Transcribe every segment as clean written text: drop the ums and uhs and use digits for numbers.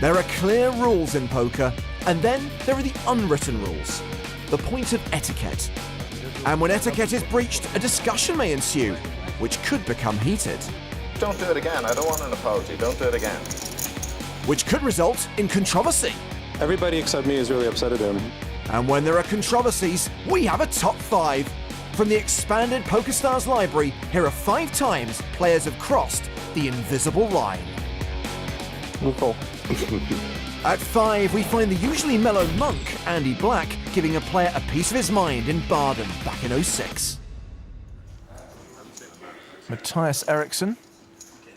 There are clear rules in poker, and then there are the unwritten rules, the point of etiquette. And when etiquette is breached, a discussion may ensue, which could become heated. Don't do it again. I don't want an apology. Don't do it again. Which could result in controversy. Everybody except me is really upset at him. And when there are controversies, we have a top 5. From the expanded PokerStars library, here are 5 times players have crossed the invisible line. Cool. At 5, we find the usually mellow monk, Andy Black, giving a player a piece of his mind in Baden back in '06. Matthias Eriksson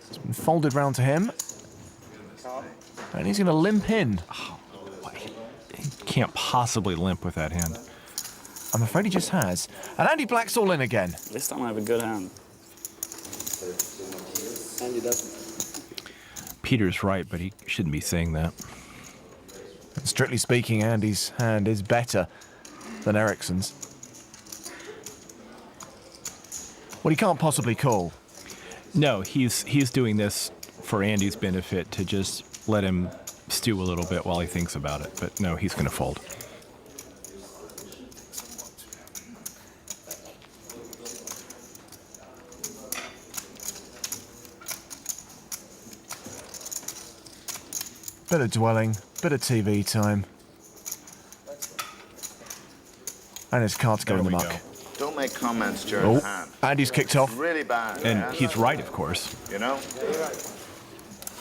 has been folded round to him. And he's going to limp in. He can't possibly limp with that hand. I'm afraid he just has. And Andy Black's all in again. This time I have a good hand. Andy doesn't. Peter's right, but he shouldn't be saying that. And strictly speaking, Andy's hand is better than Eriksson's. Well, he can't possibly call. No, he's doing this for Andy's benefit to just let him stew a little bit while he thinks about it. But no, he's going to fold. Bit of dwelling, bit of TV time. And his cards go in the muck. Don't make comments during the hand. Andy's kicked off. Really bad. And he's right, of course. You know?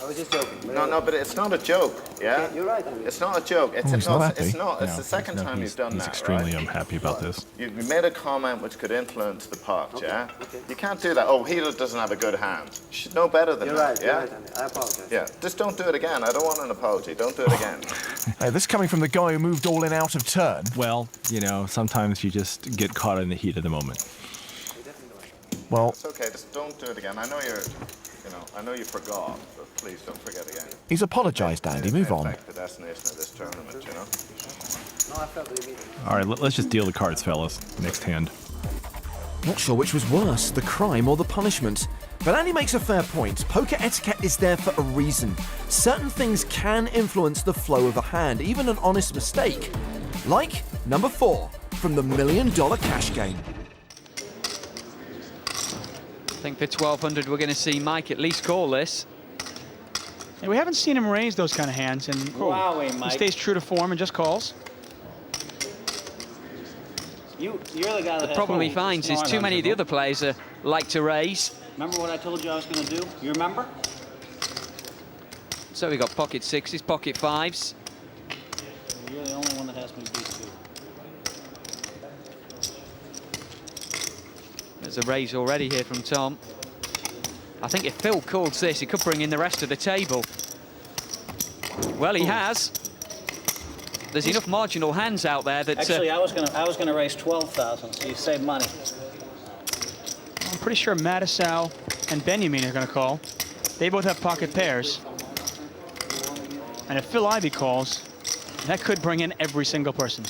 I was just joking. No, but it's not a joke, yeah? You're right. It's not a joke. It's he's not happy. It's not. It's No, the second time he's you've done he's that, extremely right? unhappy about this. You made a comment which could influence the pot, yeah? You can't do that. Oh, he doesn't have a good hand. You should know better than You're that, right. yeah? You're right, Andy. I apologize. Yeah, just don't do it again. I don't want an apology. Don't do it again. Hey, this coming from the guy who moved all in out of turn. Well, you know, sometimes you just get caught in the heat of the moment. Well, It's okay. Just don't do it again. I know I know you forgot, but please don't forget again. he's apologised, Andy. Move on. Affect the destination of this tournament, you know? No, I felt really mean. All right, let's just deal the cards, fellas. Next hand. Not sure which was worse, the crime or the punishment. But Andy makes a fair point. Poker etiquette is there for a reason. Certain things can influence the flow of a hand, even an honest mistake. Like number 4 from the $1 Million Cash Game. I think for 1,200 we're going to see Mike at least call this. Yeah, we haven't seen him raise those kind of hands, and Wowee, Mike. he stays true to form and just calls. You're the guy that The problem he finds is too many of the other players like to raise. Remember what I told you I was going to do? You remember? So we got pocket 6s, pocket 5s. You're the only one that has me beat too. There's a raise already here from Tom. I think if Phil calls this, he could bring in the rest of the table. Well, he has. There's enough marginal hands out there that... Actually, I was gonna raise 12,000, so you save money. I'm pretty sure Mattisau and Benjamin are going to call. They both have pocket pairs. And if Phil Ivey calls, that could bring in every single person.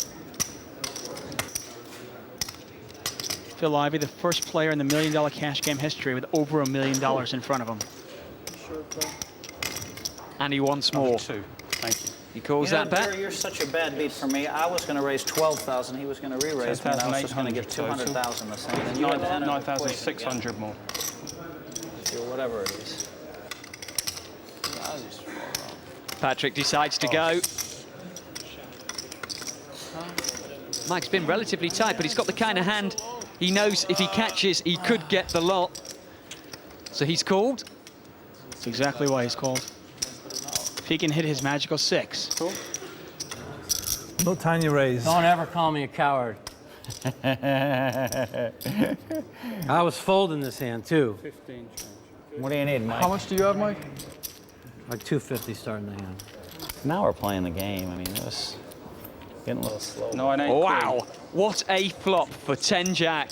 Phil Ivey, the first player in the $1 Million Cash Game history with over $1 million in front of him. and he wants more. Thank you. He calls that bet. You're such a bad beat for me. I was going to raise 12,000. He was going to re-raise me, and I was just going to get 200,000 the same. And you had to enter 9,600 more. Or whatever it is. Patrick decides to go. Mike's been relatively tight, but he's got the kind of hand he knows if he catches, he could get the lot. So he's called. That's exactly why he's called. If he can hit his magical 6. Cool. No tiny raise. Don't ever call me a coward. I was folding this hand, too. 15. What do you need, Mike? How much do you have, Mike? Like 250 starting the hand. Now we're playing the game. I mean, it was getting a little slow. No, it ain't. Wow, what a flop for 10 Jack.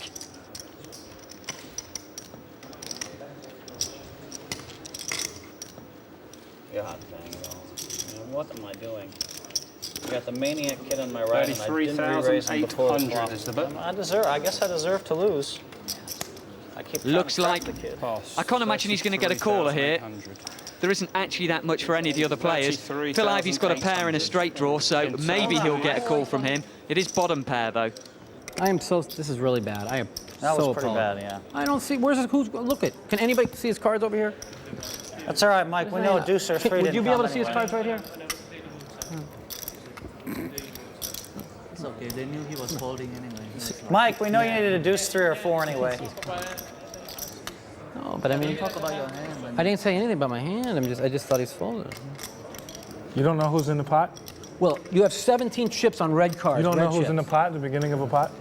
God dang it all. Man, what am I doing? You got the maniac kid on my right, and I didn't re-raise him before the flop. is the bet. I guess I deserve to lose. I keep trying Looks to trap like the kid. I can't imagine he's going to get a caller here. there isn't actually that much for any of the other players. Phil Ivey's got a pair in a straight draw, so maybe he'll get a call from him. It is bottom pair, though. This is really bad. I am That so was pretty appalled. bad, yeah. I don't see, look it. Can anybody see his cards over here? That's all right, Mike. We know a deuce or three. Would you be able to see his cards right here? It's okay, they knew he was folding anyway. Mike, we know you needed a deuce 3 or 4 anyway. No, but I mean, Talk about your hand. I didn't say anything about my hand. I just thought he's folding. You don't know who's in the pot? Well, you have 17 chips on red cards. You don't know who's chips. in the pot at the beginning of a pot?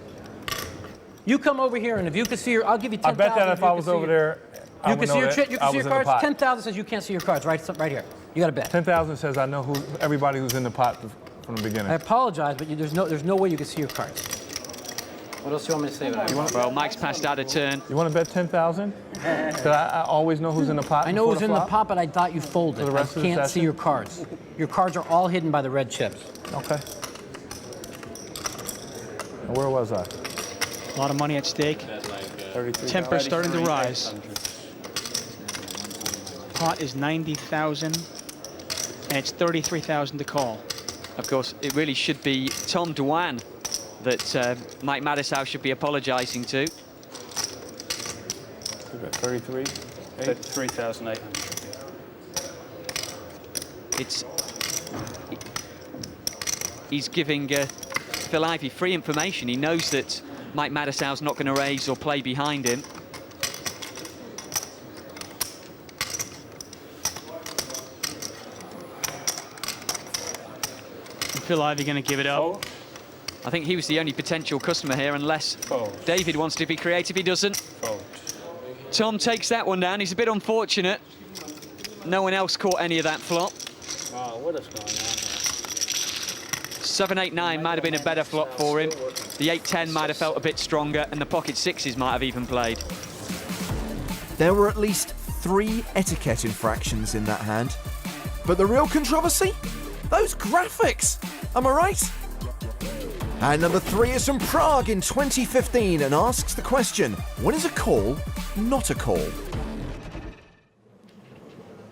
You come over here, and if you can see I'll give you 10,000. I bet that if I was over there, you can see your you cards. 10,000 says you can't see your cards. Right here. You got to bet. 10,000 says I know everybody who's in the pot from the beginning. I apologize, but there's no way you can see your cards. What else do you want me to say about it? Well, Mike's passed out a turn. You want to bet 10,000? That I always know who's in the pot. I know who's in the pot, but I thought you folded. For the rest I of the can't see session? your cards. Your cards are all hidden by the red chips. Okay. And where was I? A lot of money at stake. Temper starting to rise. Pot is 90,000, and it's 33,000 to call. Of course, it really should be Tom Dwan that Mike Madisau should be apologising to. 33. 3,800. He's giving Phil Ivey free information. He knows that Mike Madisau's not going to raise or play behind him. Phil Ivey going to give it up. I think he was the only potential customer here, unless David wants to be creative. He doesn't. Tom takes that one down. He's a bit unfortunate. No one else caught any of that flop. Wow, what is going on here? 7-8-9 might have been a better flop for him. The 8-10 might have felt a bit stronger, and the pocket sixes might have even played. There were at least 3 etiquette infractions in that hand. But the real controversy? Those graphics! Am I right? And number 3 is from Prague in 2015 and asks the question, when is a call not a call?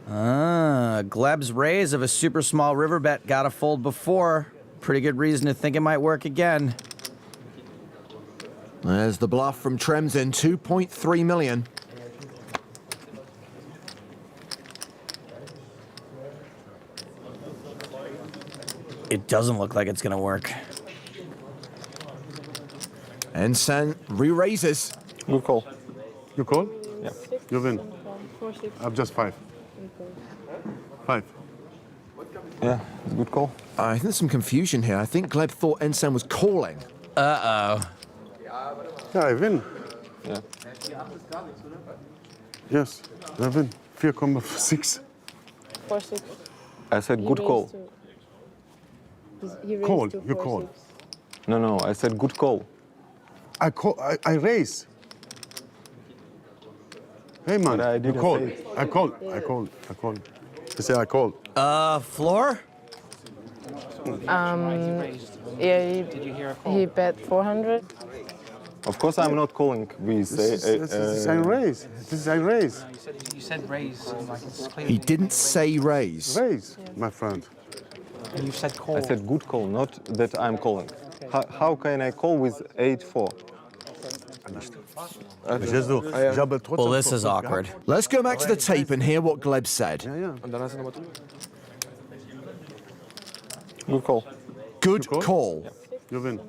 Gleb's raise of a super small river bet got a fold before. Pretty good reason to think it might work again. There's the bluff from Tremsin, 2.3 million. It doesn't look like it's gonna work. Ensan re-raises. Good call. You call? Yeah. You win. I'm just 5. 5. Yeah, it's a good call. I think there's some confusion here. I think Gleb thought Ensan was calling. Uh-oh. Yeah, I win. Yeah. Yes, I win. 4,6. 4-6. I said good call. Call, you call. No, I said good call. I call. I raise. Hey man, But I you didn't call. say it. I call. You say I call. Floor? Yeah, he bet 400. Of course, I'm not calling. We say. This is I raise. This is I raise. You said raise. Like it's clear. He didn't say raise. Raise, my friend. And you said call. I said good call, not that I'm calling. How can I call with 8-4? Well, this is awkward. Let's go back to the tape and hear what Gleb said. Good call. Good call. You win.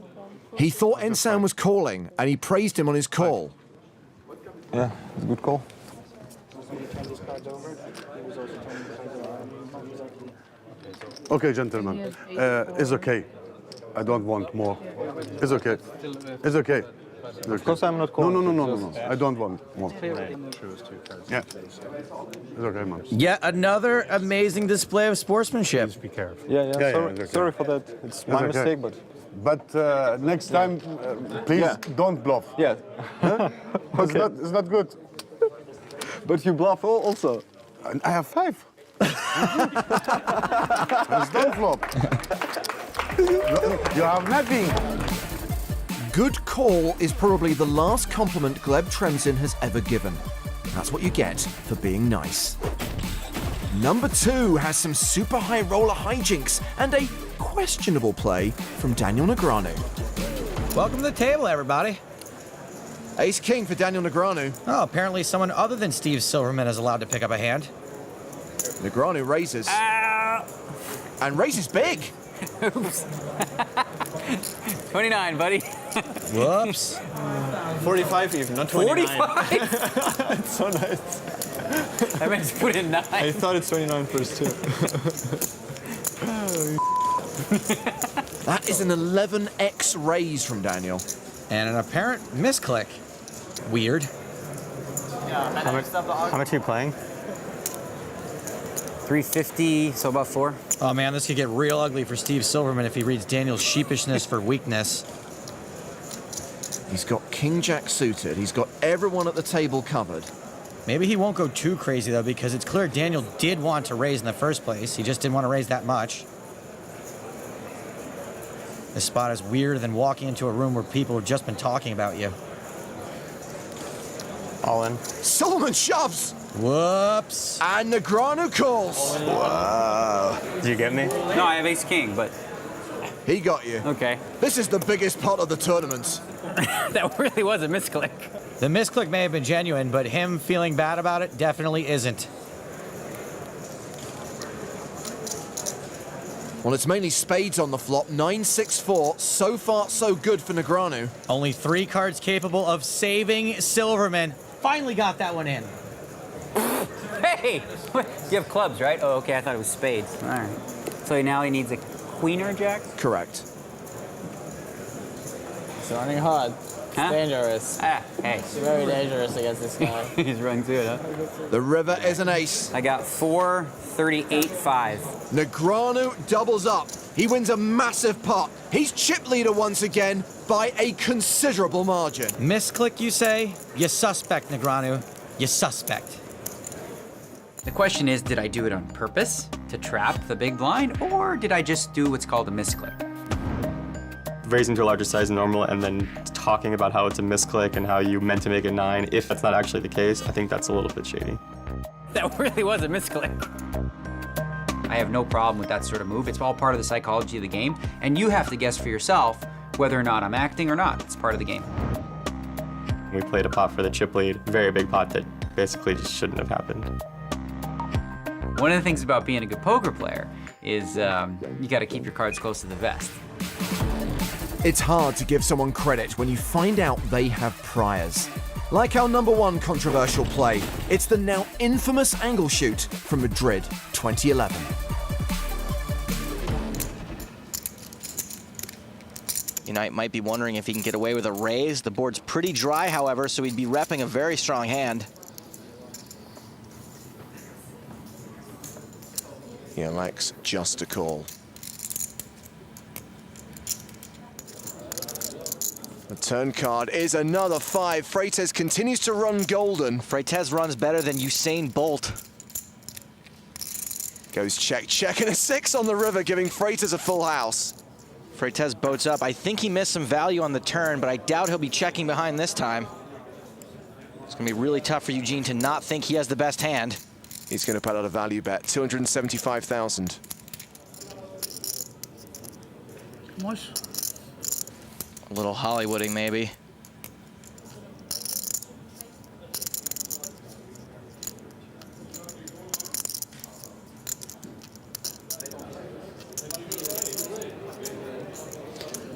He thought Ensan was calling, and he praised him on his call. Yeah, it's a good call. Okay, gentlemen. It's okay. I don't want more. It's okay. It's okay. Of course, I'm not calling. No. I don't want more. Yeah. It's okay, man. Yet another amazing display of sportsmanship. Be careful. Yeah. Sorry, it's okay. sorry for that. It's my okay. mistake, but. But next time, please don't bluff. Yeah. Okay. It's not good. But you bluff also. I have 5. It's don't flop. You have nothing. Good call is probably the last compliment Gleb Tremsin has ever given. That's what you get for being nice. Number 2 has some super high roller hijinks and a questionable play from Daniel Negreanu. Welcome to the table, everybody. Ace-king for Daniel Negreanu. Oh, apparently someone other than Steve Silverman is allowed to pick up a hand. Negreanu raises. And raises big. Oops. 29, buddy. Whoops. 45 even, not 29. 45? It's so nice. I meant to put in 9. I thought it's 29 first too. That is an 11x raise from Daniel. And an apparent misclick. Weird. How much are you playing? 350, so about 4. Oh man, this could get real ugly for Steve Silverman if he reads Daniel's sheepishness for weakness. He's got King-Jack suited. He's got everyone at the table covered. Maybe he won't go too crazy though, because it's clear Daniel did want to raise in the first place. He just didn't want to raise that much. This spot is weirder than walking into a room where people have just been talking about you. All in. Silverman shoves. Whoops. And Negreanu calls. Wow. Did you get me? No, I have ace-king, but... He got you. Okay. This is the biggest pot of the tournament. That really was a misclick. The misclick may have been genuine, but him feeling bad about it definitely isn't. Well, it's mainly spades on the flop. 9-6-4. So far, so good for Negreanu. Only 3 cards capable of saving Silverman. Finally got that one in. Hey! You have clubs, right? Oh, okay, I thought it was spades. All right. So now he needs a queen or a jack? Correct. It's running hard. It's dangerous. Ah, hey. It's very dangerous against this guy. He's running through it, huh? The river is an ace. I got 4, 38, 5. Negreanu doubles up. He wins a massive pot. He's chip leader once again by a considerable margin. Misclick, you say? You suspect, Negreanu. You suspect. The question is, did I do it on purpose to trap the big blind, or did I just do what's called a misclick? Raising to a larger size than normal and then talking about how it's a misclick and how you meant to make it 9, if that's not actually the case, I think that's a little bit shady. That really was a misclick. I have no problem with that sort of move. It's all part of the psychology of the game, and you have to guess for yourself whether or not I'm acting or not. It's part of the game. We played a pot for the chip lead, very big pot that basically just shouldn't have happened. One of the things about being a good poker player is you got to keep your cards close to the vest. It's hard to give someone credit when you find out they have priors. Like our number 1 controversial play, it's the now infamous angle shoot from Madrid 2011. You might be wondering if he can get away with a raise. The board's pretty dry, however, so he'd be repping a very strong hand. He elects just to call. The turn card is another 5. Freitas continues to run golden. Freitas runs better than Usain Bolt. Goes check, check, and a 6 on the river, giving Freitas a full house. Freitas boats up. I think he missed some value on the turn, but I doubt he'll be checking behind this time. It's going to be really tough for Eugene to not think he has the best hand. He's going to put out a value bet, 275,000. A little Hollywooding, maybe.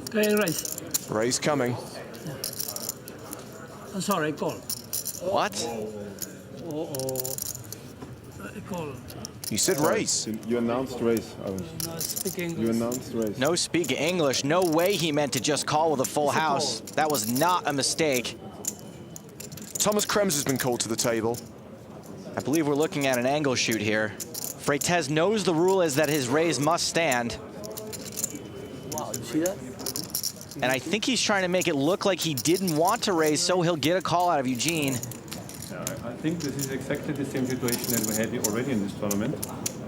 Okay, raise. Raise coming. I'm sorry, call. What? Call. You said raise. You announced raise. No, speak English. You announced raise. No speak English. No way he meant to just call with a full house. That was not a mistake. Thomas Krems has been called to the table. I believe we're looking at an angle shoot here. Freitas knows the rule is that his raise must stand. Wow, you see that? And I think he's trying to make it look like he didn't want to raise, so he'll get a call out of Eugene. I think this is exactly the same situation that we had already in this tournament,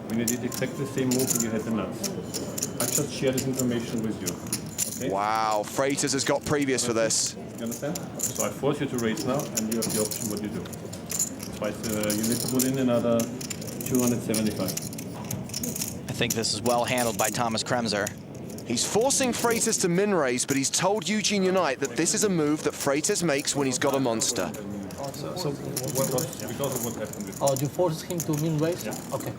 when you did exactly the same move and you had the nuts. I just share this information with you. Okay? Wow, Freitas has got previous for this. You understand? So I force you to raise now, and you have the option what you do. That's why you need to put in another 275. I think this is well handled by Thomas Kremser. He's forcing Freitas to min-raise, but he's told Eugene Unite that this is a move that Freitas makes when he's got a monster. So because of what happened with... Oh, do you force him to min raise? Yeah. Okay.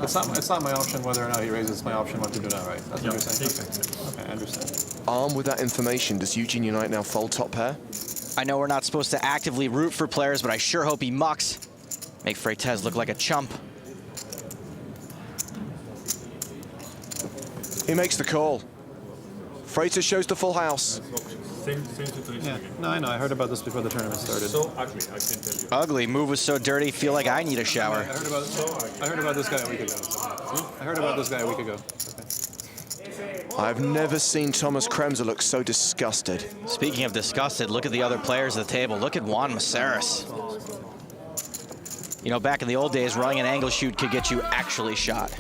It's not my option whether or not he raises. It's my option what to do now, right? That's what you're saying? Okay, I understand. Armed with that information, does Eugene Unite now fold top pair? I know we're not supposed to actively root for players, but I sure hope he mucks. Make Freitas look like a chump. He makes the call. Freitas shows the full house. Same situation Yeah, again. no, I know. I heard about this before the tournament started. So ugly, I can tell you. Ugly. Move was so dirty, feel like I need a shower. I heard about this guy a week ago. I heard about this guy a week ago. Okay. I've never seen Thomas Kremser look so disgusted. Speaking of disgusted, look at the other players at the table. Look at Juan Maceras. You know, back in the old days, running an angle shoot could get you actually shot.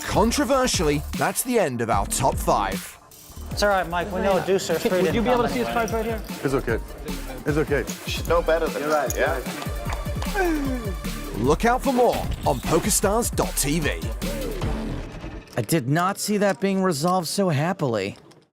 Controversially, that's the end of our top 5. It's all right, Mike. We know Deucer straight in. Would you be able to see his cards right here? It's okay. It's okay. You should know better than that, yeah? Look out for more on PokerStars.tv. I did not see that being resolved so happily.